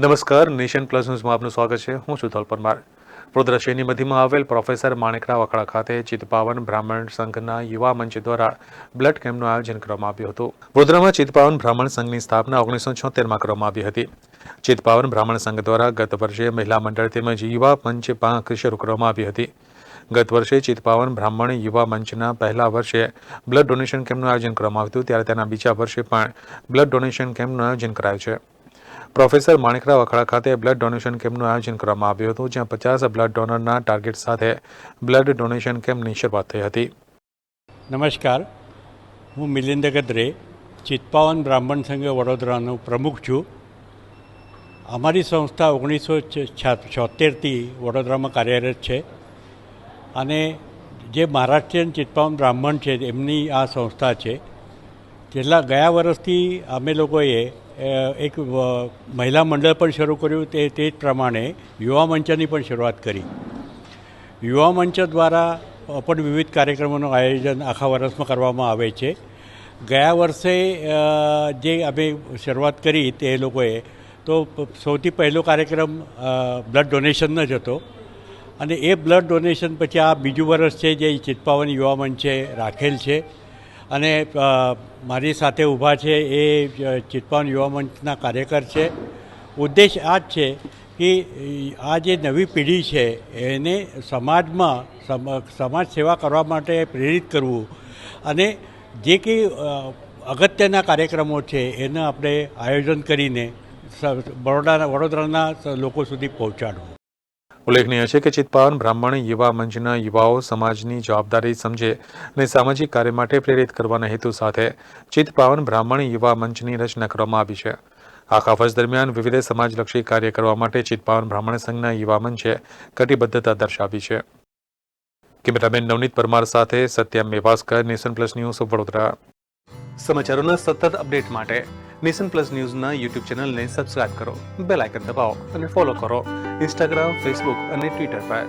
નમસ્કાર, nation plus ન્યૂઝમાં આપનું સ્વાગત છે. હું છું ધોલ પરમાર. વડોદરા શહેરની મધ્યમાં આવેલ પ્રોફેસર માણેકરાવ અખાડા ખાતે ચિત્તપાવન બ્રાહ્મણ સંઘના યુવા મંચ દ્વારા બ્લડ કેમ્પનું આયોજન કરવામાં આવ્યું હતું. વડોદરામાં ચિત્તપાવન બ્રાહ્મણ સંઘની સ્થાપના 1976માં કરવામાં આવી હતી. ચિત્તપાવન બ્રાહ્મણ સંઘ દ્વારા ગત વર્ષે મહિલા મંડળ તેમજ યુવા મંચ પાંખ શરૂ કરવામાં આવી હતી. ગત વર્ષે ચિત્તપાવન બ્રાહ્મણ યુવા મંચના પહેલા વર્ષે બ્લડ ડોનેશન કેમ્પનું આયોજન કરવામાં આવ્યું હતું, ત્યારે તેના બીજા વર્ષે પણ બ્લડ ડોનેશન કેમ્પનું આયોજન કરાયું છે. પ્રોફેસર માણેકરાવ અખાડા ખાતે બ્લડ ડોનેશન કેમ્પનું આયોજન કરવામાં આવ્યું હતું, જ્યાં 50 બ્લડ ડોનરના ટાર્ગેટ સાથે બ્લડ ડોનેશન કેમ્પની શરૂઆત થઈ હતી. નમસ્કાર, હું મિલિંદ ગદ્રે, ચિત્તપાવન બ્રાહ્મણ સંઘ વડોદરાનો પ્રમુખ છું. અમારી સંસ્થા 1976થી વડોદરામાં કાર્યરત છે અને જે મહારાષ્ટ્રીયન ચિત્તપાવન બ્રાહ્મણ છે એમની આ સંસ્થા છે. ગયા વર્ષથી અમે લોકોએ એક મહિલા મંડળ પણ શરૂ કર્યું. તે જ પ્રમાણે યુવા મંચની પણ શરૂઆત કરી. યુવા મંચ દ્વારા પણ વિવિધ કાર્યક્રમોનું આયોજન આખા વર્ષમાં કરવામાં આવે છે. ગયા વર્ષે જે અમે શરૂઆત કરી તે લોકોએ તો સૌથી પહેલો કાર્યક્રમ બ્લડ ડોનેશનનો જ હતો અને એ બ્લડ ડોનેશન પછી આ બીજું વર્ષ છે જે ચિત્તપાવન યુવા મંચે રાખેલ છે. અને મારી સાથે ઊભા છે એ ચિત્તપાવન યુવા મંચના કાર્યકર છે. ઉદ્દેશ આ જ છે કે આ જે નવી પેઢી છે એને સમાજમાં સમાજ સેવા કરવા માટે પ્રેરિત કરવું અને જે કંઈ અગત્યના કાર્યક્રમો છે એને આપણે આયોજન કરીને વડોદરાના લોકો સુધી પહોંચાડવું. ઉલ્લેખનીય છે કે ચિત્તપાવન બ્રાહ્મણ યુવા મંચના યુવાઓ સમાજની જવાબદારી સમજે અને સામાજિક કાર્ય માટે પ્રેરિત કરવાના હેતુ સાથે ચિત્તપાવન બ્રાહ્મણ યુવા મંચની રચના કરવામાં આવી છે. આખા વર્ષ દરમિયાન વિવિધ સમાજલક્ષી કાર્ય કરવા માટે ચિત્તપાવન બ્રાહ્મણ સંઘના યુવા મંચે કટિબદ્ધતા દર્શાવી છે. કેમેરામેન નવનીત પરમાર સાથે Satyam Mewaskar, nation plus news, Vadodara. સમાચારોના સતત અપડેટ માટે નેશન પ્લસ ન્યૂઝના યુટ્યુબ ચેનલને સબસ્ક્રાઇબ કરો, બેલ આઇકન દબાવો અને ફોલો કરો ઇન્સ્ટાગ્રામ, ફેસબુક અને ટ્વિટર પર.